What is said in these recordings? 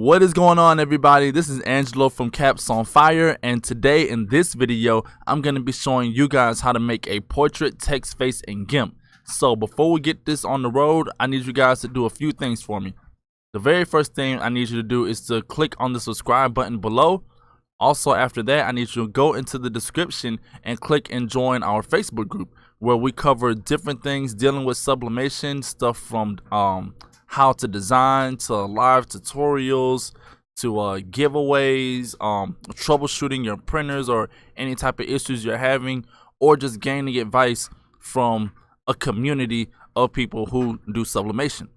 What is going on, everybody? This is Angelo from Caps on Fire, and today in this video I'm going to be showing you guys how to make a portrait text face in Gimp. So before we get this on the road, I need you guys to do a few things for me. The very first thing I need you to do is to click on the subscribe button below. Also, after that, I need you to go into the description and click and join our Facebook group, where we cover different things dealing with sublimation, stuff from how to design to live tutorials to giveaways, troubleshooting your printers or any type of issues you're having, or just gaining advice from a community of people who do sublimation.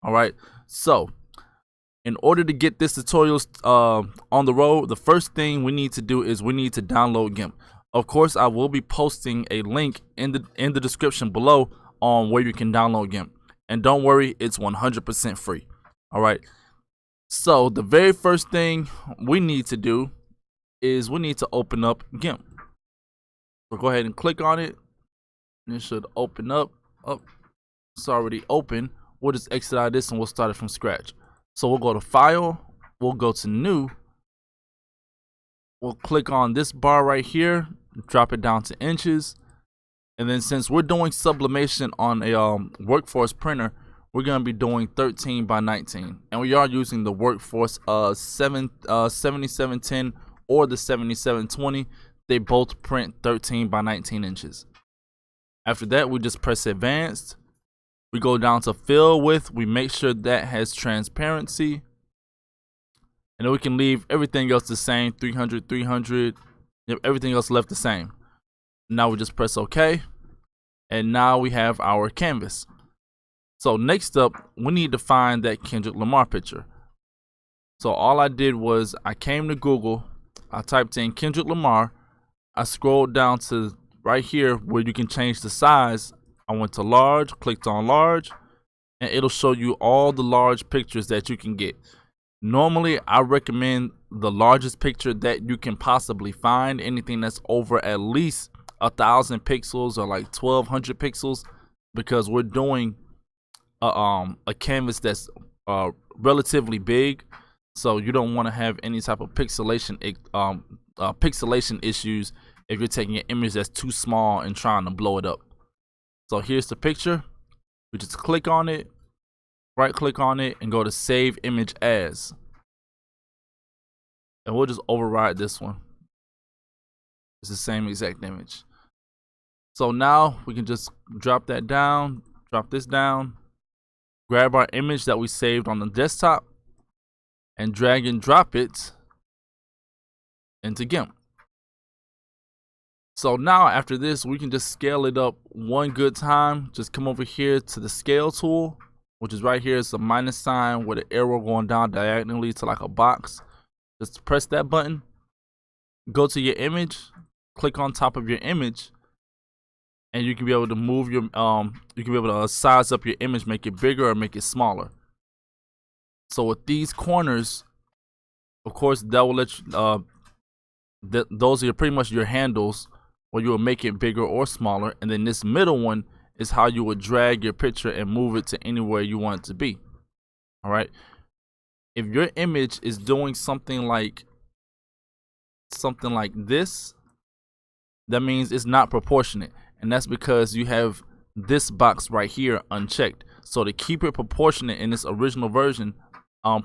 All right, so in order to get this tutorial on the road, the first thing we need to do is we need to download Gimp. Of course, I will be posting a link in the description below on where you can download Gimp. And don't worry, it's 100% free. All right. So the very first thing we need to do is we need to open up Gimp. So go ahead and click on it. And it should open up. Oh, it's already open. We'll just exit out of this and we'll start it from scratch. So we'll go to File. We'll go to New. We'll click on this bar right here. Drop it down to inches. And then since we're doing sublimation on a Workforce printer, we're going to be doing 13 by 19. And we are using the Workforce 7710 or the 7720. They both print 13 by 19 inches. After that, we just press Advanced. We go down to Fill Width. We make sure that has transparency. And then we can leave everything else the same, 300, 300. Yep, everything else left the same. Now we just press OK, and now we have our canvas. So next up, we need to find that Kendrick Lamar picture. So all I did was I came to Google, I typed in Kendrick Lamar, I scrolled down to right here where you can change the size. I went to large, clicked on large, and it'll show you all the large pictures that you can get. Normally, I recommend the largest picture that you can possibly find, anything that's over at least 1,000 pixels or like 1,200 pixels, because we're doing a canvas that's relatively big, so you don't want to have any type of pixelation issues if you're taking an image that's too small and trying to blow it up. So here's the picture. We just click on it, right click on it, and go to Save Image As, and we'll just override this one. It's the same exact image. So now we can just drop that down, drop this down, grab our image that we saved on the desktop, and drag and drop it into Gimp. So now after this, we can just scale it up one good time. Just come over here to the scale tool, which is right here. It's a minus sign with an arrow going down diagonally to like a box. Just press that button, go to your image, click on top of your image, and you can be able to move your you can be able to size up your image, make it bigger or make it smaller. So with these corners, of course, that will let you those are pretty much your handles where you will make it bigger or smaller, and then this middle one is how you would drag your picture and move it to anywhere you want it to be. All right, if your image is doing something like this, that means it's not proportionate, and that's because you have this box right here unchecked. So to keep it proportionate in this original version,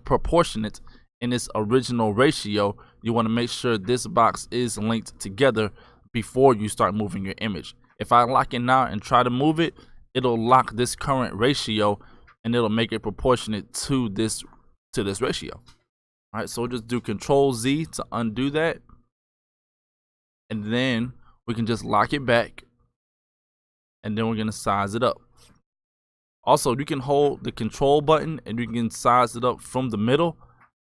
proportionate in its original ratio, you want to make sure this box is linked together before you start moving your image. If I lock it now and try to move it, it'll lock this current ratio and it'll make it proportionate to this ratio. All right, so we'll just do Control Z to undo that, and then we can just lock it back, and then we're gonna size it up. Also, you can hold the Control button and you can size it up from the middle,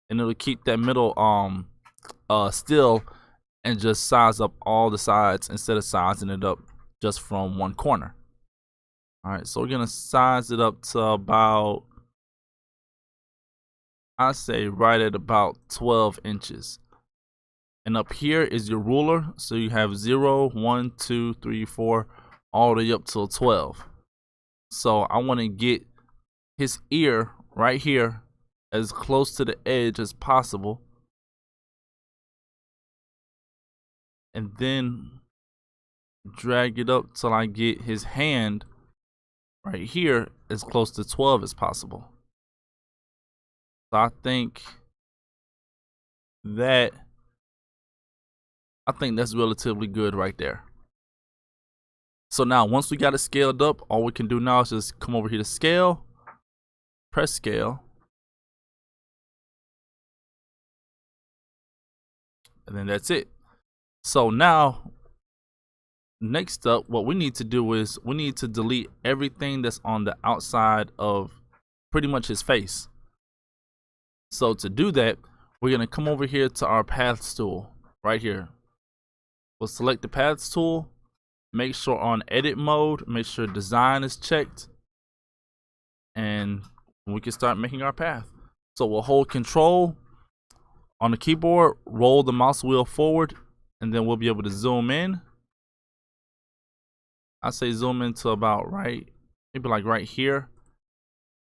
and it'll keep that middle still, and just size up all the sides instead of sizing it up just from one corner. All right, so we're gonna size it up to about, I say right at about 12 inches. And up here is your ruler, so you have 0, 1, 2, 3, 4, all the way up till 12. So I want to get his ear right here as close to the edge as possible, and then drag it up till I get his hand right here as close to 12 as possible. So I think that's relatively good right there. So now once we got it scaled up, all we can do now is just come over here to scale, press scale, and then that's it. So now next up, what we need to do is we need to delete everything that's on the outside of pretty much his face. So to do that, we're going to come over here to our paths tool right here. We'll select the paths tool, make sure on edit mode, make sure design is checked, and we can start making our path. So we'll hold control on the keyboard, roll the mouse wheel forward, and then we'll be able to zoom in. I say zoom into about maybe like right here,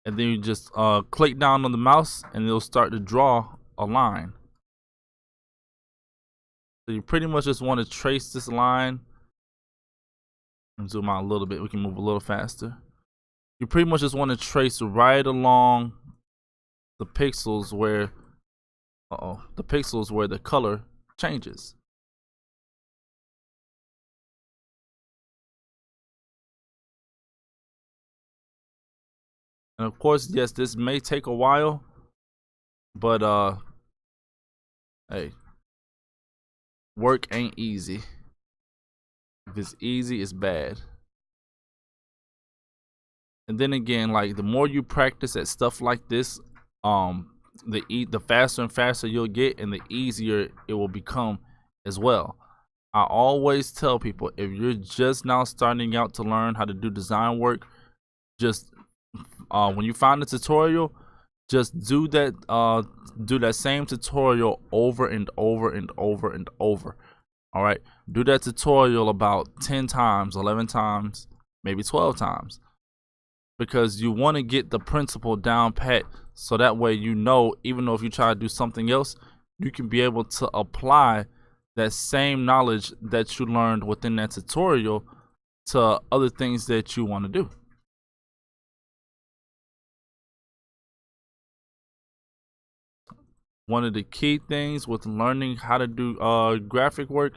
and then you just click down on the mouse and it'll start to draw a line. So you pretty much just want to trace this line. And zoom out a little bit, we can move a little faster. You pretty much just want to trace right along the pixels where the color changes. And of course, yes, this may take a while, but hey, work ain't easy. If it's easy, it's bad. And then again, like the more you practice at stuff like this, the faster and faster you'll get, and the easier it will become as well. I always tell people, if you're just now starting out to learn how to do design work, just when you find a tutorial, just do that same tutorial over and over and over and over. All right, do that tutorial about 10 times, 11 times, maybe 12 times, because you want to get the principle down pat, so that way even though if you try to do something else, you can be able to apply that same knowledge that you learned within that tutorial to other things that you want to do. One of the key things with learning how to do graphic work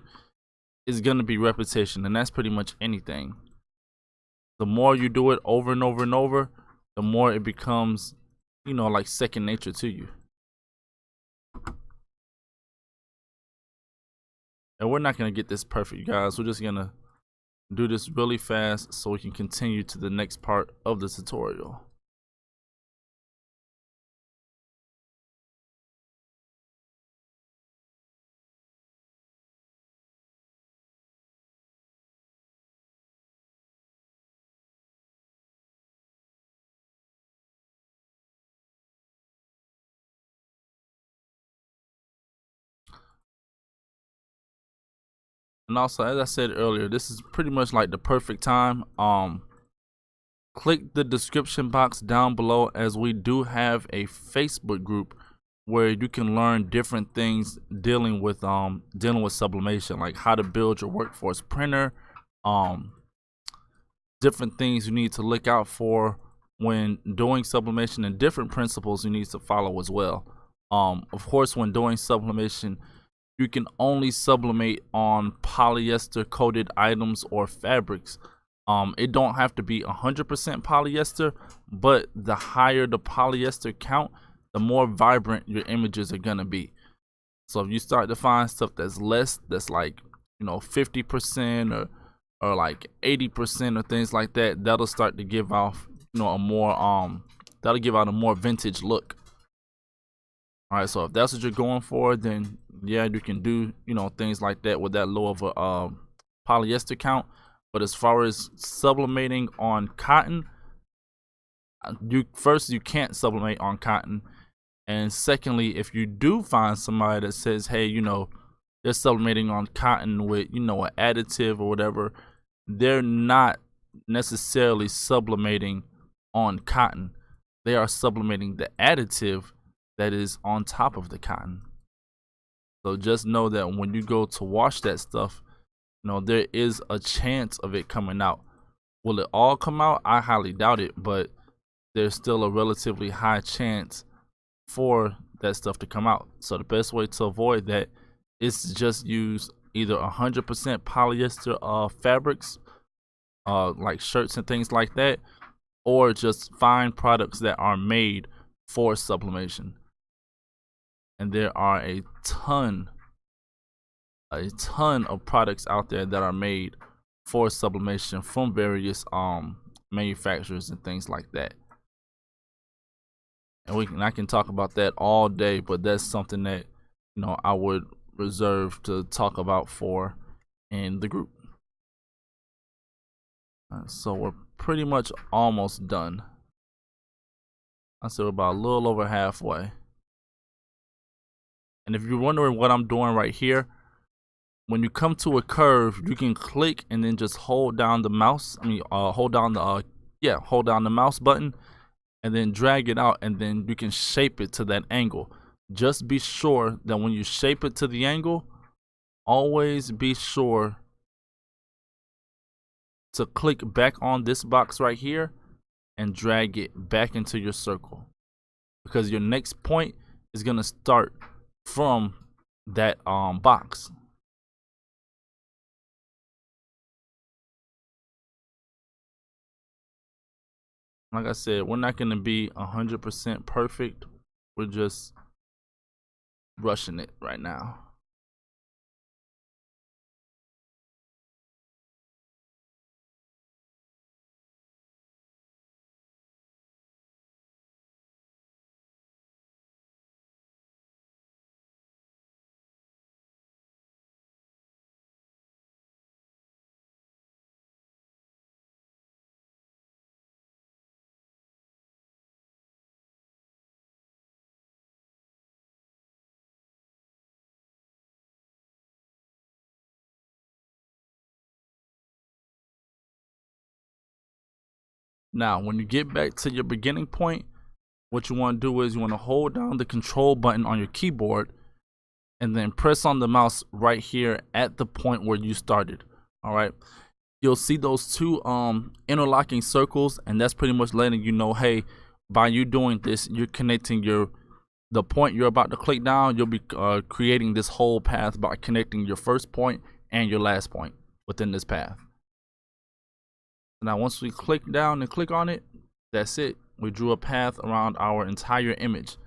is going to be repetition, and that's pretty much anything. The more you do it over and over and over, the more it becomes, like second nature to you. And we're not going to get this perfect, guys. We're just going to do this really fast so we can continue to the next part of the tutorial. And also, as I said earlier, this is pretty much like the perfect time. Click the description box down below, as we do have a Facebook group where you can learn different things dealing with sublimation, like how to build your workforce printer, different things you need to look out for when doing sublimation, and different principles you need to follow as well. Of course, when doing sublimation, you can only sublimate on polyester coated items or fabrics. It don't have to be 100% polyester, but the higher the polyester count, the more vibrant your images are gonna be. So if you start to find stuff that's less, that's like 50% or like 80% or things like that, that'll start to give off a more that'll give out a more vintage look. All right, so if that's what you're going for, then yeah, you can do things like that with that low of a polyester count. But as far as sublimating on cotton, you can't sublimate on cotton, and secondly, if you do find somebody that says, hey, they're sublimating on cotton with an additive or whatever, they're not necessarily sublimating on cotton. They are sublimating the additive that is on top of the cotton. So just know that when you go to wash that stuff, you know, there is a chance of it coming out. Will it all come out? I highly doubt it, but there's still a relatively high chance for that stuff to come out. So the best way to avoid that is just use either 100% polyester fabrics, like shirts and things like that, or just find products that are made for sublimation. And there are a ton of products out there that are made for sublimation from various manufacturers and things like that. And I can talk about that all day, but that's something that, you know, I would reserve to talk about for in the group. So we're pretty much almost done. I said we're about a little over halfway. And if you're wondering what I'm doing right here, when you come to a curve, you can click and then just hold down the mouse. Hold down the mouse button and then drag it out, and then you can shape it to that angle. Just be sure that when you shape it to the angle, always be sure to click back on this box right here and drag it back into your circle, because your next point is going to start from that box. Like I said, we're not going to be 100% perfect. We're just rushing it right now. Now, when you get back to your beginning point, what you want to do is you want to hold down the control button on your keyboard and then press on the mouse right here at the point where you started. All right. You'll see those two interlocking circles, and that's pretty much letting you know, hey, by you doing this, you're connecting the point you're about to click down. You'll be creating this whole path by connecting your first point and your last point within this path. Now, once we click down and click on it, that's it. We drew a path around our entire image.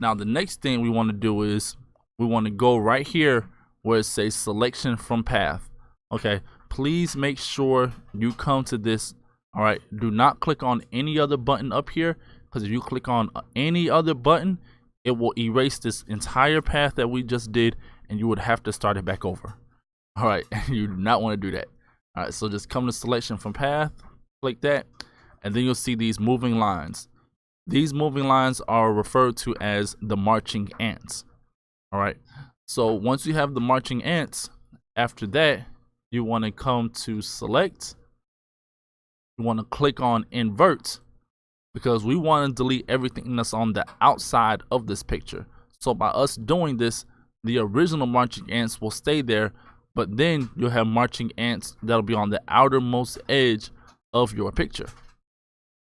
Now, the next thing we want to do is we want to go right here where it says selection from path. Okay, please make sure you come to this. All right, do not click on any other button up here, because if you click on any other button, it will erase this entire path that we just did, and you would have to start it back over. All right, you do not want to do that. All right, so just come to selection from path, click that, and then you'll see these moving lines. These moving lines are referred to as the marching ants. All right, so once you have the marching ants, after that, you want to come to select. You want to click on invert, because we want to delete everything that's on the outside of this picture. So by us doing this, the original marching ants will stay there, but then you'll have marching ants that'll be on the outermost edge of your picture.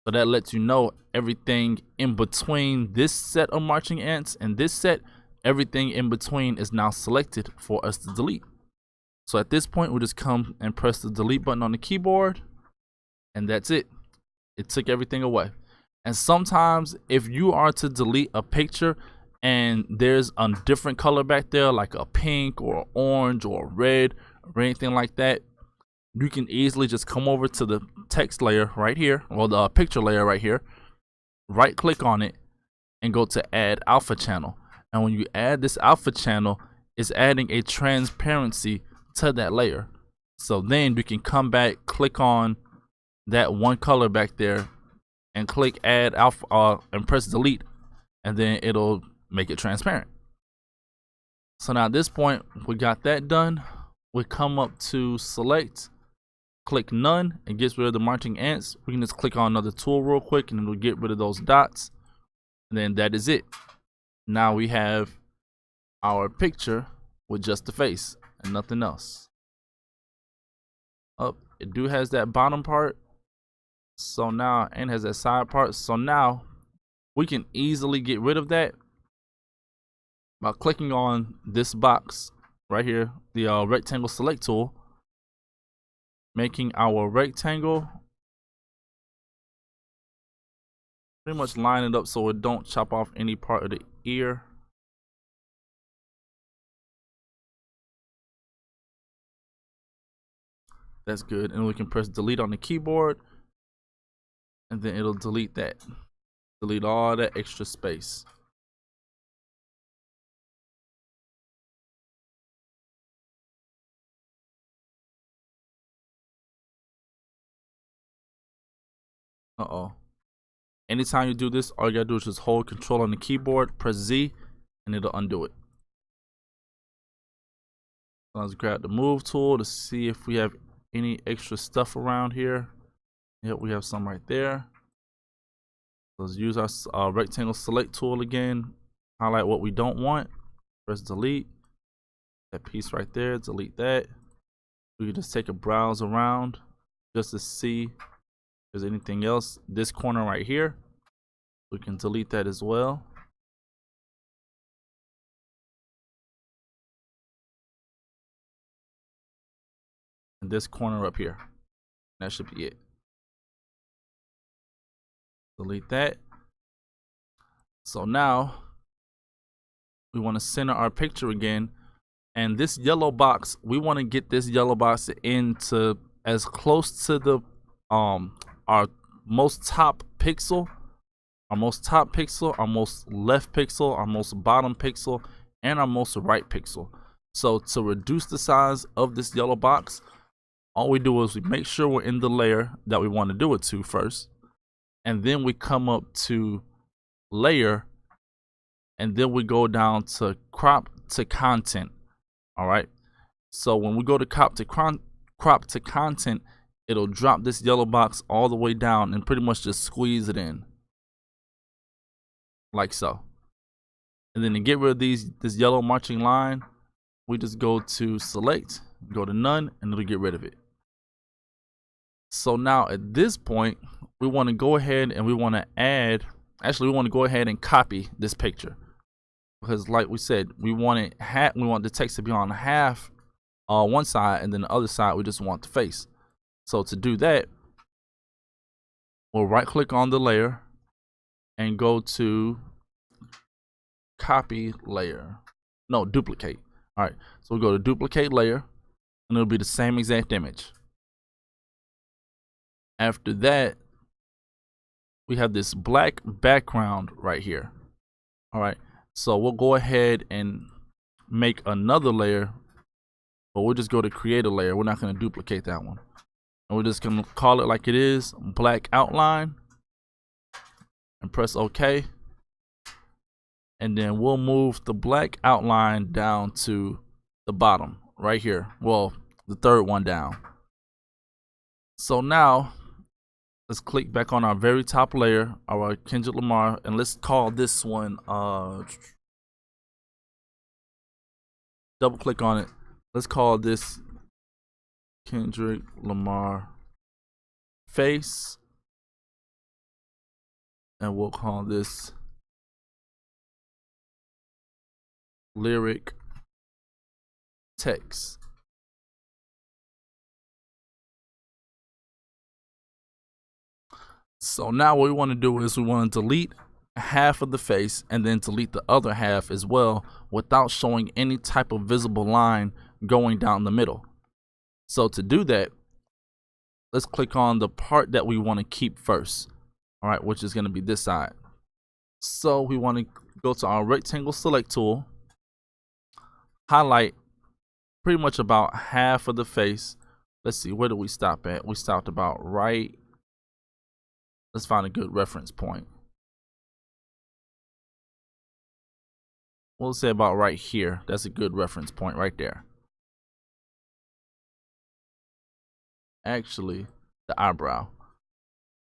So that lets you know everything in between this set of marching ants and this set, everything in between is now selected for us to delete. So at this point, we'll just come and press the delete button on the keyboard, and that's it. It took everything away. And sometimes if you are to delete a picture and there's a different color back there, like a pink or orange or red or anything like that, you can easily just come over to the text layer right here, or the picture layer right here, right click on it and go to add alpha channel. And when you add this alpha channel, it's adding a transparency to that layer. So then you can come back, click on that one color back there and click add alpha and press delete, and then it'll make it transparent. So now at this point, we got that done. We come up to select, click none, and gets rid of the marching ants. We can just click on another tool real quick and it'll get rid of those dots. And then that is it. Now we have our picture with just the face and nothing else. Up, it has that bottom part. So now, and has that side part. So now we can easily get rid of that by clicking on this box right here, the rectangle select tool, making our rectangle, pretty much line it up so it don't chop off any part of the ear. That's good. And we can press delete on the keyboard, and then it'll delete that. Delete all that extra space. Anytime you do this, all you gotta do is just hold control on the keyboard, press Z, and it'll undo it. So let's grab the move tool to see if we have any extra stuff around here. Yep, we have some right there. Let's use our rectangle select tool again. Highlight what we don't want. Press delete. That piece right there, delete that. We can just take a browse around just to see if there's anything else. This corner right here, we can delete that as well. And this corner up here, that should be it. Delete that. So now we want to center our picture again, and this yellow box, we want to get this yellow box into as close to the our most top pixel, our most left pixel, our most bottom pixel, and our most right pixel. So to reduce the size of this yellow box, all we do is we make sure we're in the layer that we want to do it to first, and then we come up to layer, and then we go down to crop to content. All right, so when we go to crop to content, it'll drop this yellow box all the way down and pretty much just squeeze it in like so. And then to get rid of this yellow marching line, we just go to select, go to none, and it'll get rid of it. So now at this point, we want to go ahead and we want to add, actually we want to go ahead and copy this picture, because like we said, we want the text to be on half one side, and then the other side we just want the face. So to do that, we'll right click on the layer and go to copy layer, no, duplicate. All right, so we'll go to duplicate layer, and it'll be the same exact image. After that, we have this black background right here. All right, so we'll go ahead and make another layer, but we'll just go to create a layer. We're not going to duplicate that one, and we're just going to call it like it is, black outline, and press OK. And then we'll move the black outline down to the bottom right here, well, the third one down. So now let's click back on our very top layer, our Kendrick Lamar, and let's call this one, double click on it. Let's call this Kendrick Lamar face, and we'll call this lyric text. So now what we want to do is we want to delete half of the face and then delete the other half as well, without showing any type of visible line going down the middle. So to do that, let's click on the part that we want to keep first, all right, which is going to be this side. So we want to go to our rectangle select tool, highlight pretty much about half of the face. Let's see, where do we stop at? We stopped about right. Let's find a good reference point. We'll say about right here. That's a good reference point right there. Actually, the eyebrow.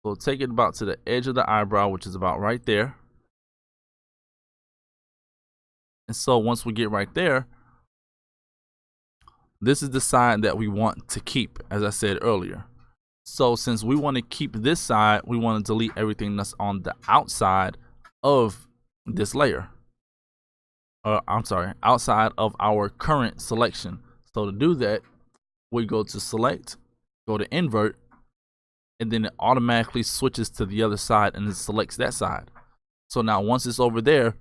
So take it about to the edge of the eyebrow, which is about right there. And so once we get right there, this is the side that we want to keep, as I said earlier. So since we want to keep this side, we want to delete everything that's on the outside of this layer. Outside of our current selection. So to do that, we go to select, go to invert, and then it automatically switches to the other side and it selects that side. So now once it's over there,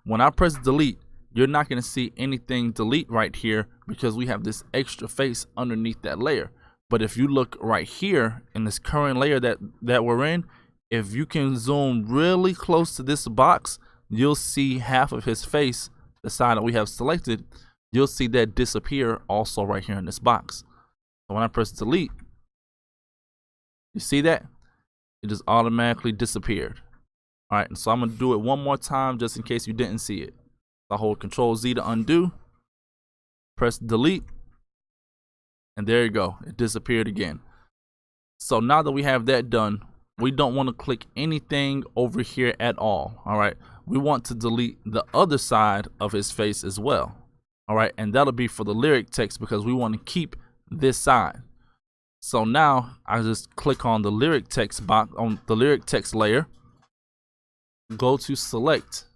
when I press delete, you're not going to see anything delete right here because we have this extra face underneath that layer. But if you look right here in this current layer that we're in, if you can zoom really close to this box, you'll see half of his face, the side that we have selected. You'll see that disappear also right here in this box. So when I press delete, you see that? It just automatically disappeared. All right, and so I'm gonna do it one more time just in case you didn't see it. I hold Control Z to undo, press delete, and there you go, it disappeared again. So now that we have that done, we don't want to click anything over here at all. All right, we want to delete the other side of his face as well. All right, and that'll be for the lyric text because we want to keep this side. So now I just click on the lyric text box, on the lyric text layer, go to select,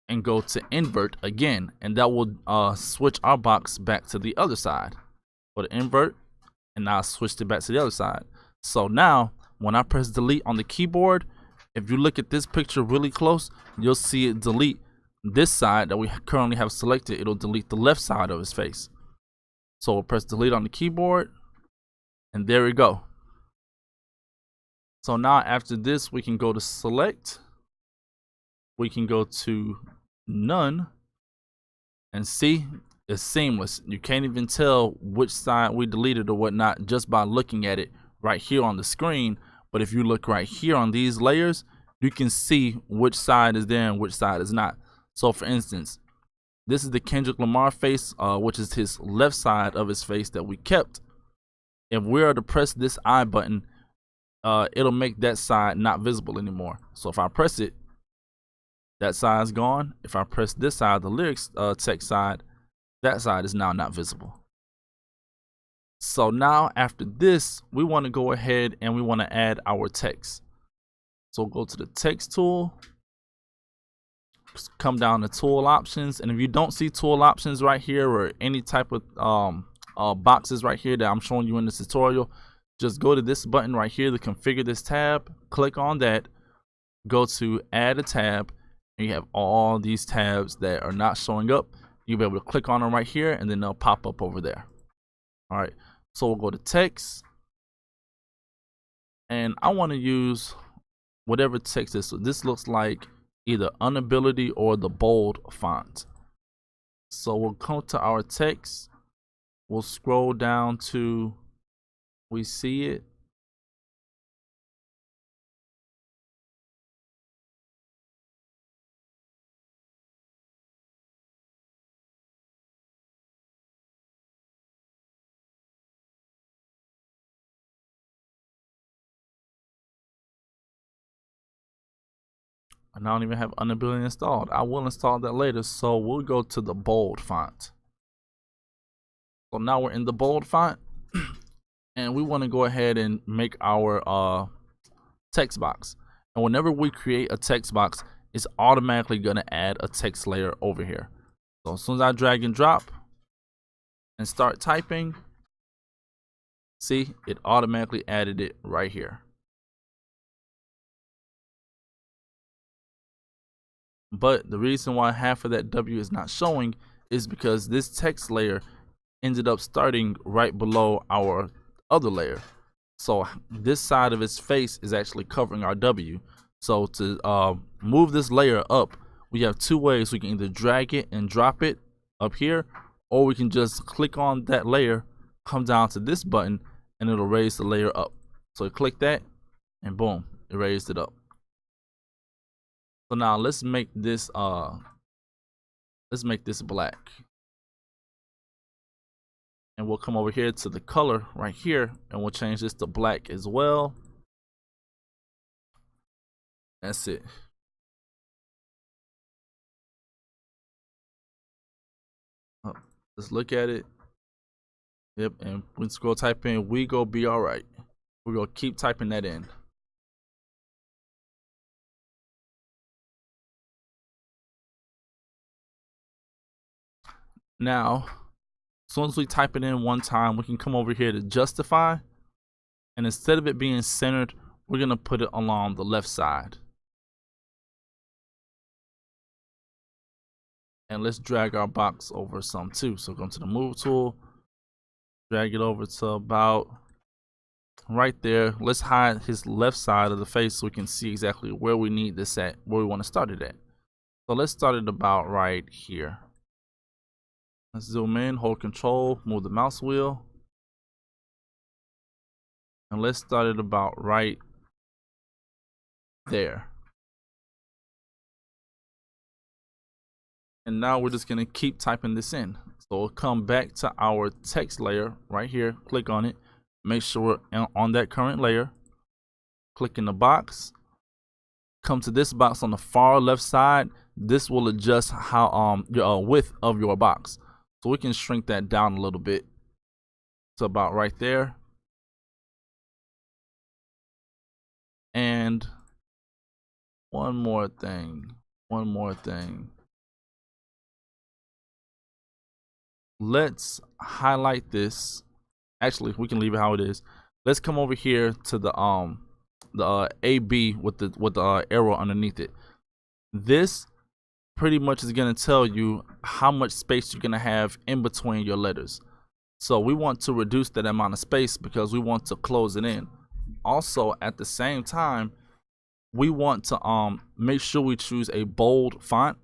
and go to invert again, and that will switch our box back to the other side. Go to invert, and now I switched it back to the other side. So now when I press delete on the keyboard, if you look at this picture really close, you'll see it delete this side that we currently have selected. It'll delete the left side of his face. So we'll press delete on the keyboard, and there we go. So now after this, we can go to select, we can go to none, and see, it's seamless. You can't even tell which side we deleted or whatnot just by looking at it right here on the screen. But if you look right here on these layers, you can see which side is there and which side is not. So for instance, this is the Kendrick Lamar face, which is his left side of his face that we kept. If we are to press this I button, it'll make that side not visible anymore. So if I press it, that side is gone. If I press this side, the lyrics text side, that side is now not visible. So now after this, we want to go ahead and we want to add our text. So go to the text tool, come down to tool options, and if you don't see tool options right here or any type of boxes right here that I'm showing you in this tutorial, just go to this button right here to configure this tab, click on that, go to add a tab, and you have all these tabs that are not showing up. You'll be able to click on them right here and then they'll pop up over there. All right, so we'll go to text, and I want to use whatever text is. So this looks like either unability or the bold font. So we'll come to our text, we'll scroll down to we see it, and I don't even have unability installed. I will install that later. So we'll go to the bold font. So now we're in the bold font, and we want to go ahead and make our text box. And whenever we create a text box, it's automatically going to add a text layer over here. So as soon as I drag and drop and start typing, see, it automatically added it right here. But the reason why half of that W is not showing is because this text layer ended up starting right below our other layer. So this side of his face is actually covering our W. So to move this layer up, we have two ways. We can either drag it and drop it up here, or we can just click on that layer, come down to this button, and it'll raise the layer up. So click that, and boom, it raised it up. So now let's make this black. And we'll come over here to the color right here, and we'll change this to black as well. That's it. Let's look at it. Yep, and let's go type in "we go be all right." We're gonna keep typing that in. Now, as soon as we type it in one time, we can come over here to justify, and instead of it being centered, we're gonna put it along the left side. And let's drag our box over some too. So go to the move tool, drag it over to about right there. Let's hide his left side of the face so we can see exactly where we need this at, where we want to start it at. So let's start it about right here. Let's zoom in, hold control, move the mouse wheel. And let's start it about right there. And now we're just gonna keep typing this in. So we'll come back to our text layer right here, click on it, make sure we're on that current layer, click in the box, come to this box on the far left side. This will adjust how your width of your box. So we can shrink that down a little bit to about right there. And one more thing. Let's highlight this. Actually, we can leave it how it is. Let's come over here to the AB with the arrow underneath it. This pretty much is going to tell you how much space you're going to have in between your letters. So we want to reduce that amount of space because we want to close it in. Also, at the same time, we want to make sure we choose a bold font.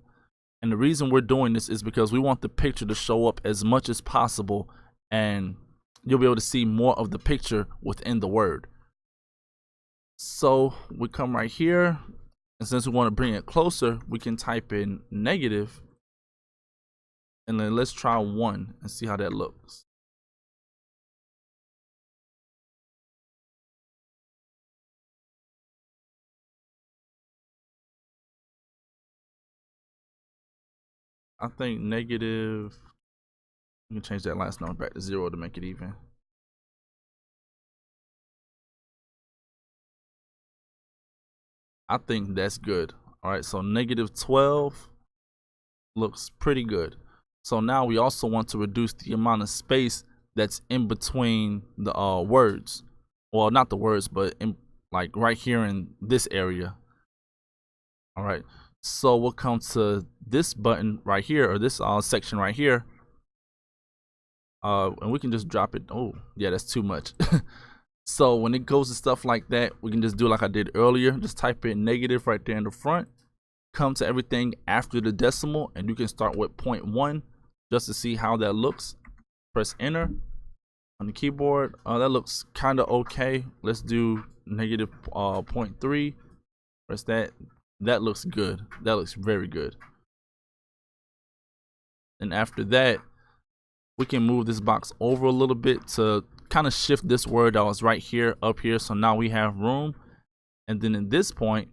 And the reason we're doing this is because we want the picture to show up as much as possible, and you'll be able to see more of the picture within the word. So we come right here, and since we want to bring it closer, we can type in negative, and then let's try 1 and see how that looks. I think negative, we can change that last number back to 0 to make it even. I think that's good. All right, so negative 12 looks pretty good. So now we also want to reduce the amount of space that's in between the words. Well, not the words, but in, like right here in this area. All right, so we'll come to this button right here, or this section right here, and we can just drop it. Oh yeah, that's too much. So when it goes to stuff like that, we can just do like I did earlier, just type in negative right there in the front, come to everything after the decimal, and you can start with 0.1 just to see how that looks. Press enter on the keyboard. That looks kind of okay. Let's do negative 0.3. Press that. That looks good. That looks very good. And after that, we can move this box over a little bit to kind of shift this word that was right here up here. So now we have room. And then at this point,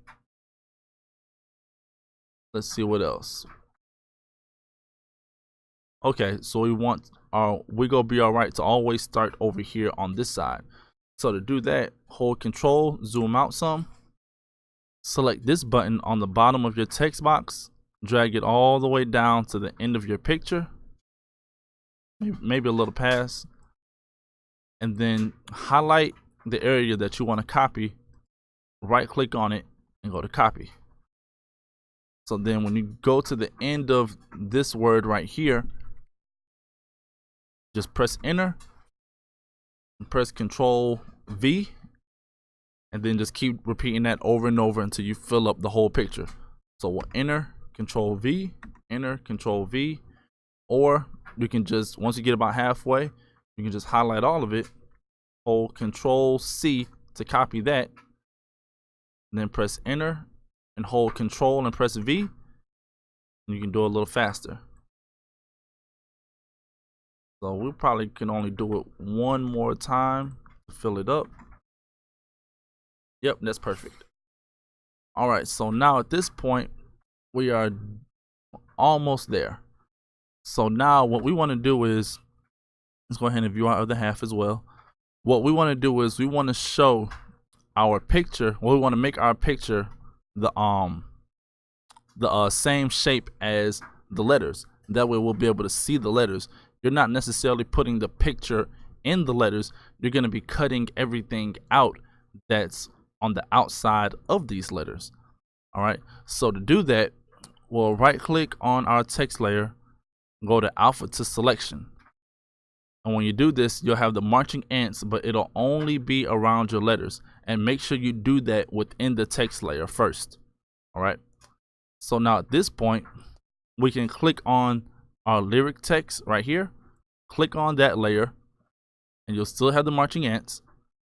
let's see what else. Okay, so we want our "we go be all right" to always start over here on this side. So to do that, hold control, zoom out some, select this button on the bottom of your text box, drag it all the way down to the end of your picture, maybe a little past, and then highlight the area that you want to copy, right click on it and go to copy. So then when you go to the end of this word right here, just press enter and press Control V, and then just keep repeating that over and over until you fill up the whole picture. So we'll enter Control V, enter Control V, or you can just, once you get about halfway, you can just highlight all of it, hold Control C to copy that, and then press enter and hold Control and press V, and you can do it a little faster. So we probably can only do it one more time to fill it up. Yep, that's perfect. All right, so now at this point, we are almost there. So now what we want to do is, let's go ahead and view our other half as well. What we want to do is we want to show our picture, we want to make our picture the same shape as the letters. That way we'll be able to see the letters. You're not necessarily putting the picture in the letters. You're going to be cutting everything out that's on the outside of these letters. All right, so to do that, we'll right click on our text layer, go to alpha to selection, and when you do this, you'll have the marching ants, but it'll only be around your letters, and make sure you do that within the text layer first. All right, so now at this point we can click on our lyric text right here, click on that layer, and you'll still have the marching ants.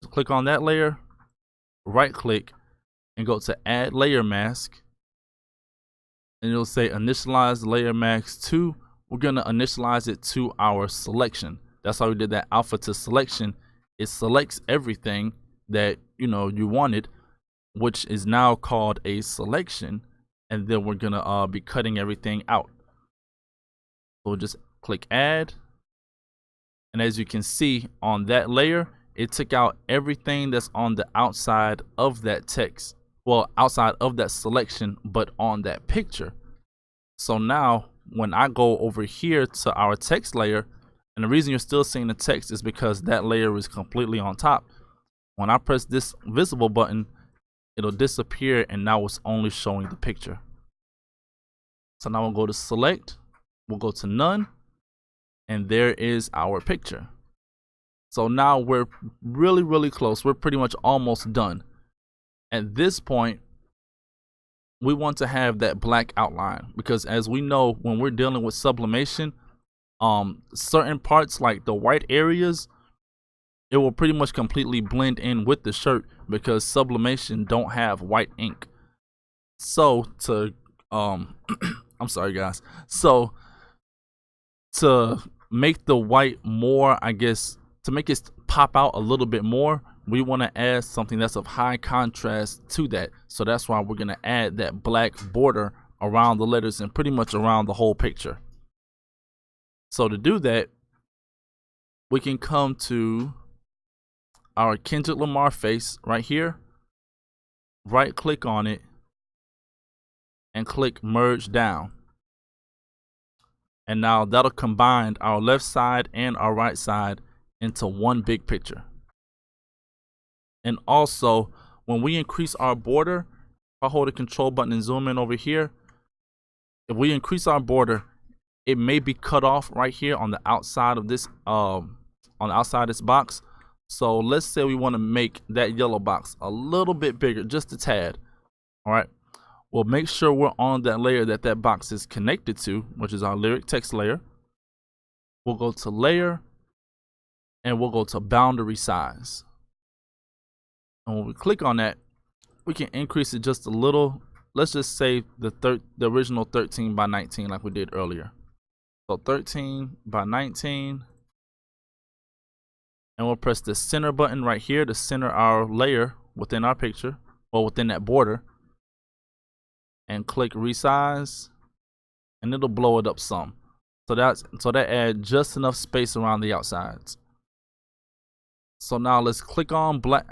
So click on that layer, right click, and go to add layer mask, and it'll say initialize layer mask to. We're going to initialize it to our selection. That's how we did that alpha to selection. It selects everything that you wanted, which is now called a selection, and then we're gonna be cutting everything out. So we'll just click add, and as you can see on that layer, it took out everything that's on the outside of that text. Well, outside of that selection, but on that picture. So now when I go over here to our text layer, and the reason you're still seeing the text is because that layer is completely on top. When I press this visible button, it'll disappear, and now it's only showing the picture. So now we'll go to select, we'll go to none, and there is our picture. So now we're really close. We're pretty much almost done. At this point, we want to have that black outline, because as we know, when we're dealing with sublimation, certain parts like the white areas, it will pretty much completely blend in with the shirt, because sublimation don't have white ink. So to I'm sorry guys, so to make the white more, I guess, to make it pop out a little bit more, we want to add something that's of high contrast to that. So that's why we're going to add that black border around the letters and pretty much around the whole picture. So to do that, we can come to our Kendrick Lamar face right here, right click on it, and click merge down. And now that'll combine our left side and our right side into one big picture. And also, when we increase our border, if I hold the control button and zoom in over here, if we increase our border, it may be cut off right here on the outside of this box. So let's say we want to make that yellow box a little bit bigger, just a tad. All right, we'll make sure we're on that layer that box is connected to, which is our lyric text layer. We'll go to layer, and we'll go to boundary size. And when we click on that, we can increase it just a little. Let's just say the original 13 by 19 like we did earlier. So 13 by 19. And we'll press the center button right here to center our layer within our picture, or within that border. And click resize, and it'll blow it up some. So that adds just enough space around the outsides. So now let's click on black,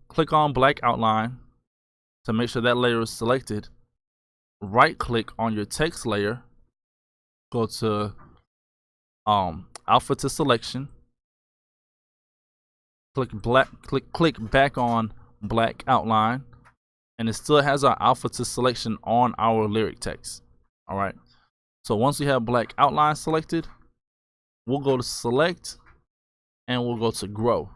click on black outline to make sure that layer is selected. Right click on your text layer, go to alpha to selection, click back on black outline, and it still has our alpha to selection on our lyric text. All right, so once we have black outline selected, we'll go to select, and we'll go to grow.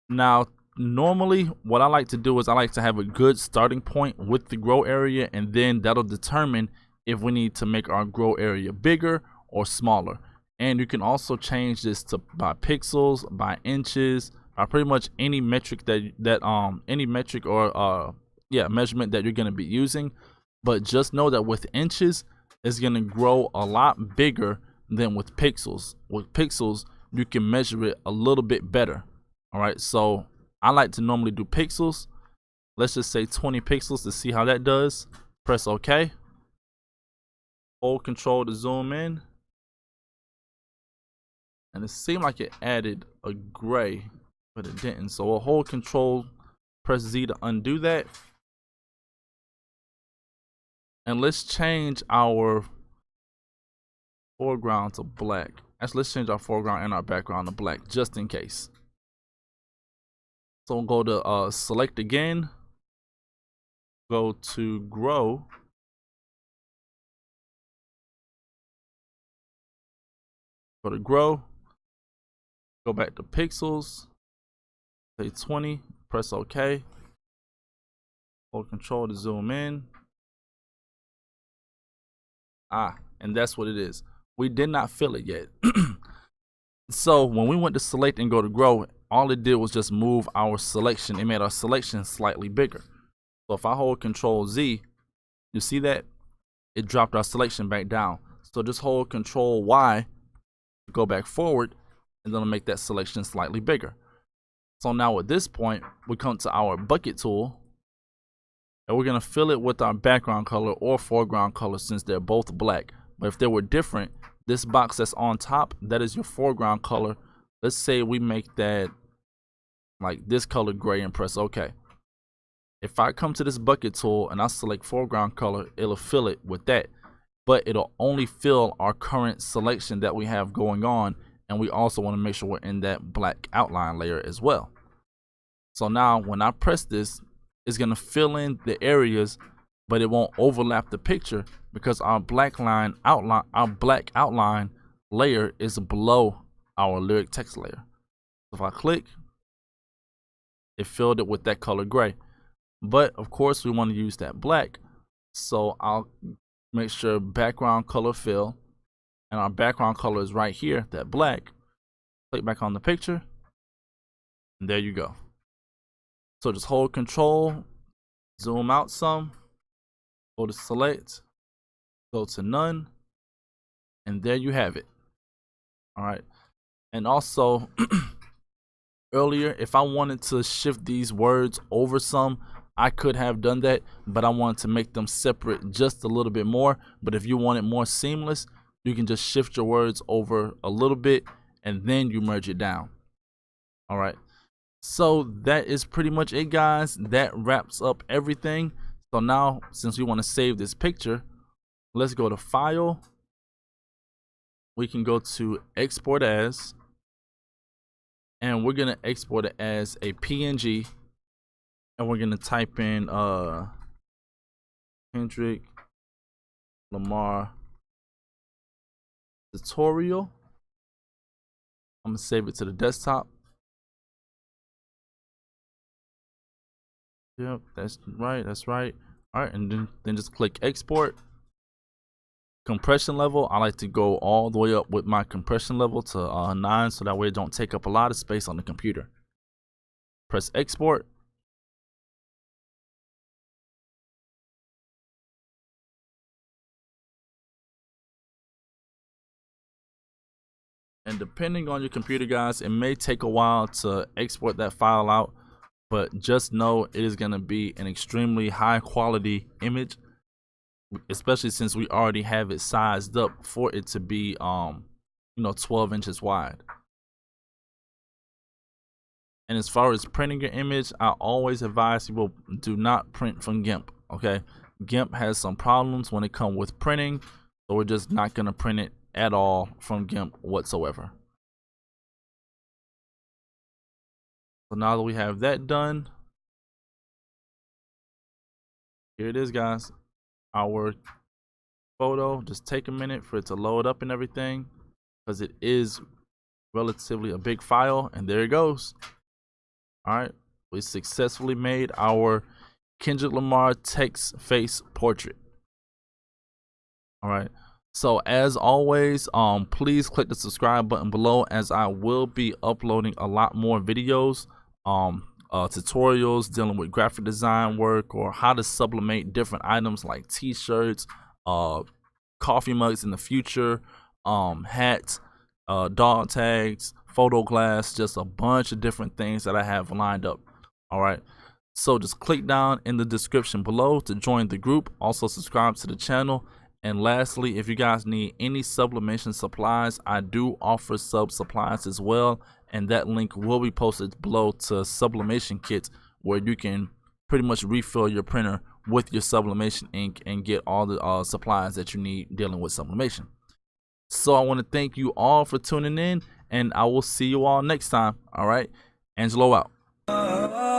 Now, normally what I like to do is I like to have a good starting point with the grow area, and then that'll determine if we need to make our grow area bigger or smaller. And you can also change this to by pixels, by inches, by pretty much any metric any metric or measurement that you're going to be using. But just know that with inches, it's going to grow a lot bigger than with pixels. With pixels, you can measure it a little bit better. All right, so I like to normally do pixels. Let's just say 20 pixels to see how that does. Press OK. Hold control to zoom in. And it seemed like it added a gray, but it didn't. So we'll hold control, press Z to undo that. And let's change our foreground to black. Actually, let's change our foreground and our background to black, just in case. So we'll go to select again, go to grow, go to grow, go back to pixels, say 20, press OK, hold control to zoom in. And that's what it is. We did not fill it yet. So when we went to select and go to grow, all it did was just move our selection. It made our selection slightly bigger. So if I hold Control Z, you see that? It dropped our selection back down. So just hold Control Y, go back forward, and then it'll make that selection slightly bigger. So now at this point, we come to our bucket tool, and we're gonna fill it with our background color or foreground color since they're both black. But if they were different, this box that's on top, that is your foreground color. Let's say we make that like this color gray and press OK. If I come to this bucket tool and I select foreground color, it'll fill it with that. But it'll only fill our current selection that we have going on. And we also want to make sure we're in that black outline layer as well. So now when I press this, it's going to fill in the areas, but it won't overlap the picture because our black outline layer is below our lyric text layer. So if I click, it filled it with that color gray. But of course we want to use that black. So I'll make sure background color fill, and our background color is right here, that black. Click back on the picture, and there you go. So just hold control, zoom out some, go to select, go to none, and there you have it. All right. And also earlier, if I wanted to shift these words over some, I could have done that, but I wanted to make them separate just a little bit more. But if you want it more seamless, you can just shift your words over a little bit and then you merge it down. All right. So that is pretty much it, guys. That wraps up everything. So now, since we want to save this picture, let's go to File. We can go to Export As, and we're going to export it as a PNG, and we're going to type in Kendrick Lamar tutorial. I'm going to save it to the desktop. Yep, that's right. That's right. All right, and then just click export. Compression level, I like to go all the way up with my compression level to 9, so that way it don't take up a lot of space on the computer. Press export. And depending on your computer, guys, it may take a while to export that file out, but just know it is going to be an extremely high quality image, especially since we already have it sized up for it to be 12 inches wide. And as far as printing your image, I always advise people do not print from Gimp. Okay, Gimp has some problems when it comes with printing, so we're just not going to print it at all from Gimp whatsoever. So now that we have that done, here it is, guys. Our photo, just take a minute for it to load up and everything, because it is relatively a big file, and there it goes. All right, we successfully made our Kendrick Lamar text face portrait. All right, so as always, please click the subscribe button below, as I will be uploading a lot more videos, tutorials dealing with graphic design work, or how to sublimate different items like t-shirts, coffee mugs in the future, hats, dog tags, photo glass, just a bunch of different things that I have lined up. All right, so just click down in the description below to join the group. Also subscribe to the channel, And lastly, if you guys need any sublimation supplies, I do offer sub supplies as well, and that link will be posted below to Sublimation Kit, where you can pretty much refill your printer with your sublimation ink and get all the supplies that you need dealing with sublimation. So I want to thank you all for tuning in, and I will see you all next time. All right, Angelo out.